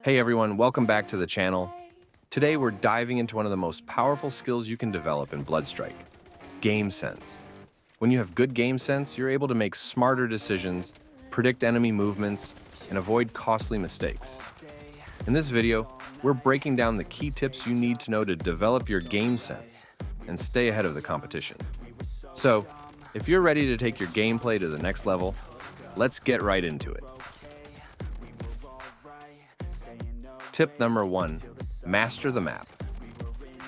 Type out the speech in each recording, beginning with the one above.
Hey everyone, welcome back to the channel. Today we're diving into one of the most powerful skills you can develop in BloodStrike, game sense. When you have good game sense, you're able to make smarter decisions, predict enemy movements, and avoid costly mistakes. In this video, we're breaking down the key tips you need to know to develop your game sense and stay ahead of the competition. So, if you're ready to take your gameplay to the next level, let's get right into it. Tip number 1, master the map.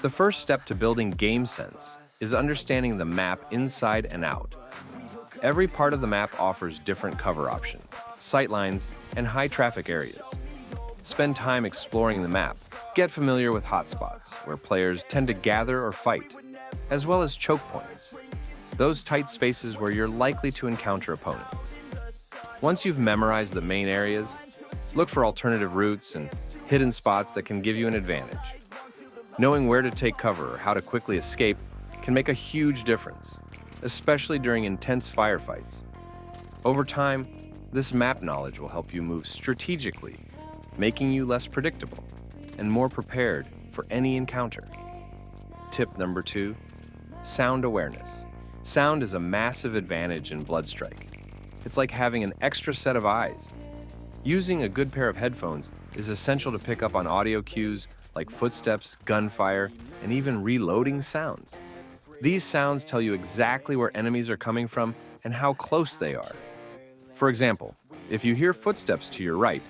The first step to building game sense is understanding the map inside and out. Every part of the map offers different cover options, sightlines, and high traffic areas. Spend time exploring the map. Get familiar with hotspots, where players tend to gather or fight, as well as choke points, those tight spaces where you're likely to encounter opponents. Once you've memorized the main areas, look for alternative routes and hidden spots that can give you an advantage. Knowing where to take cover or how to quickly escape can make a huge difference, especially during intense firefights. Over time, this map knowledge will help you move strategically, making you less predictable and more prepared for any encounter. Tip number 2, sound awareness. Sound is a massive advantage in BloodStrike. It's like having an extra set of eyes. Using a good pair of headphones is essential to pick up on audio cues like footsteps, gunfire, and even reloading sounds. These sounds tell you exactly where enemies are coming from and how close they are. For example, if you hear footsteps to your right,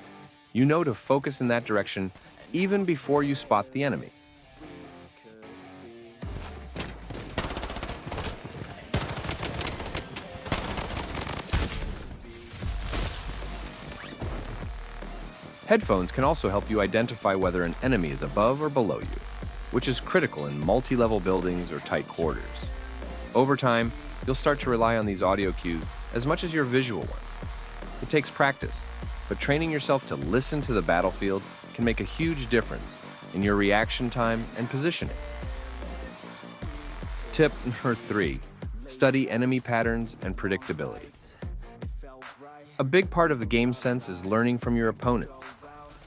you know to focus in that direction even before you spot the enemy. Headphones can also help you identify whether an enemy is above or below you, which is critical in multi-level buildings or tight quarters. Over time, you'll start to rely on these audio cues as much as your visual ones. It takes practice, but training yourself to listen to the battlefield can make a huge difference in your reaction time and positioning. Tip number 3, study enemy patterns and predictability. A big part of the game sense is learning from your opponents.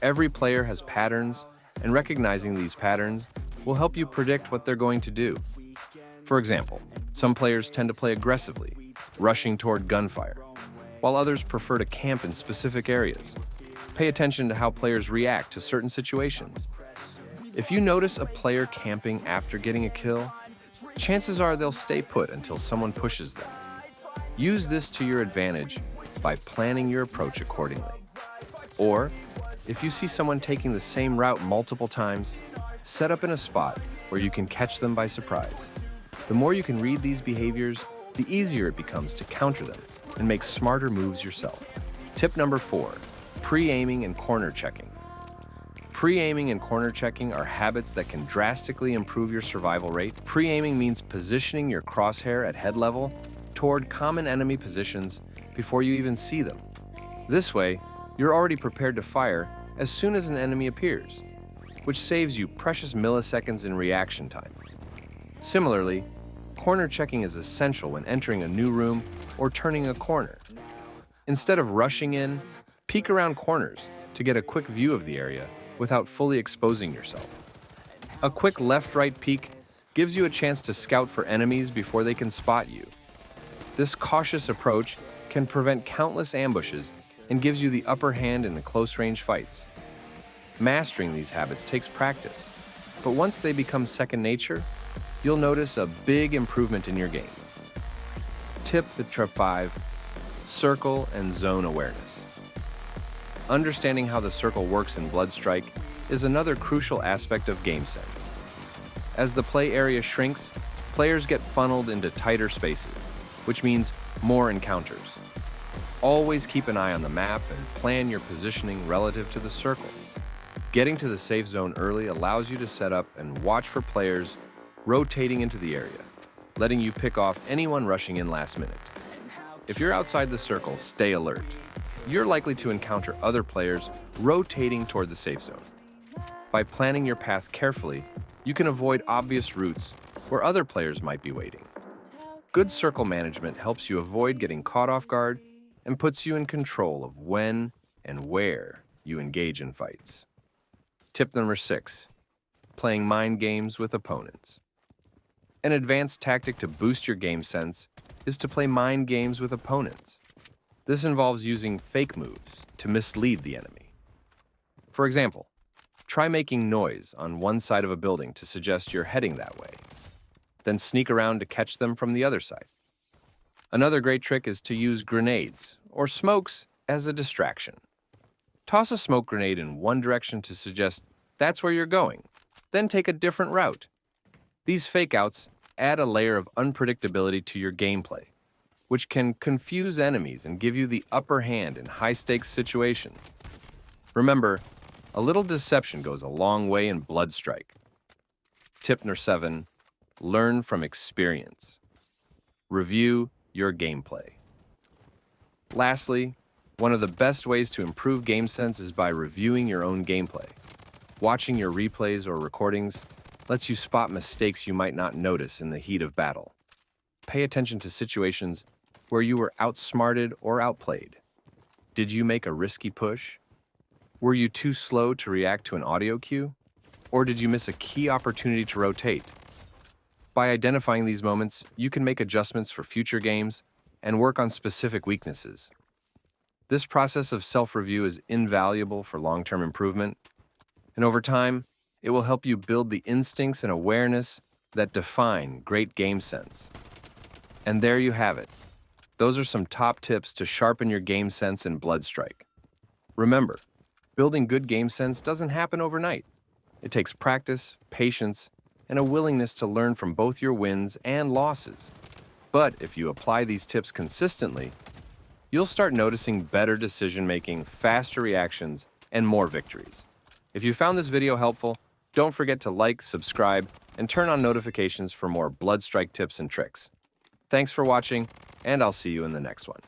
Every player has patterns, and recognizing these patterns will help you predict what they're going to do. For example, some players tend to play aggressively, rushing toward gunfire, while others prefer to camp in specific areas. Pay attention to how players react to certain situations. If you notice a player camping after getting a kill, chances are they'll stay put until someone pushes them. Use this to your advantage by planning your approach accordingly. Or, if you see someone taking the same route multiple times, set up in a spot where you can catch them by surprise. The more you can read these behaviors, the easier it becomes to counter them and make smarter moves yourself. Tip number 4, pre-aiming and corner checking. Pre-aiming and corner checking are habits that can drastically improve your survival rate. Pre-aiming means positioning your crosshair at head level toward common enemy positions before you even see them. This way, you're already prepared to fire as soon as an enemy appears, which saves you precious milliseconds in reaction time. Similarly, corner checking is essential when entering a new room or turning a corner. Instead of rushing in, peek around corners to get a quick view of the area without fully exposing yourself. A quick left-right peek gives you a chance to scout for enemies before they can spot you. This cautious approach can prevent countless ambushes and gives you the upper hand in the close-range fights. Mastering these habits takes practice, but once they become second nature, you'll notice a big improvement in your game. Tip 5, circle and zone awareness. Understanding how the circle works in BloodStrike is another crucial aspect of game sense. As the play area shrinks, players get funneled into tighter spaces, which means more encounters. Always keep an eye on the map and plan your positioning relative to the circle. Getting to the safe zone early allows you to set up and watch for players rotating into the area, letting you pick off anyone rushing in last minute. If you're outside the circle, stay alert. You're likely to encounter other players rotating toward the safe zone. By planning your path carefully, you can avoid obvious routes where other players might be waiting. Good circle management helps you avoid getting caught off guard and puts you in control of when and where you engage in fights. Tip number 6. Playing mind games with opponents. An advanced tactic to boost your game sense is to play mind games with opponents. This involves using fake moves to mislead the enemy. For example, try making noise on one side of a building to suggest you're heading that way. Then sneak around to catch them from the other side. Another great trick is to use grenades or smokes as a distraction. Toss a smoke grenade in one direction to suggest that's where you're going, then take a different route. These fake-outs add a layer of unpredictability to your gameplay, which can confuse enemies and give you the upper hand in high-stakes situations. Remember, a little deception goes a long way in BLOODSTRIKE. Tip number 7. Learn from experience. Review your gameplay. Lastly, one of the best ways to improve game sense is by reviewing your own gameplay. Watching your replays or recordings lets you spot mistakes you might not notice in the heat of battle. Pay attention to situations where you were outsmarted or outplayed. Did you make a risky push? Were you too slow to react to an audio cue? Or did you miss a key opportunity to rotate? By identifying these moments, you can make adjustments for future games and work on specific weaknesses. This process of self-review is invaluable for long-term improvement, and over time, it will help you build the instincts and awareness that define great game sense. And there you have it. Those are some top tips to sharpen your game sense in BLOODSTRIKE. Remember, building good game sense doesn't happen overnight. It takes practice, patience, and a willingness to learn from both your wins and losses. But if you apply these tips consistently, you'll start noticing better decision-making, faster reactions, and more victories. If you found this video helpful, don't forget to like, subscribe, and turn on notifications for more BLOODSTRIKE tips and tricks. Thanks for watching, and I'll see you in the next one.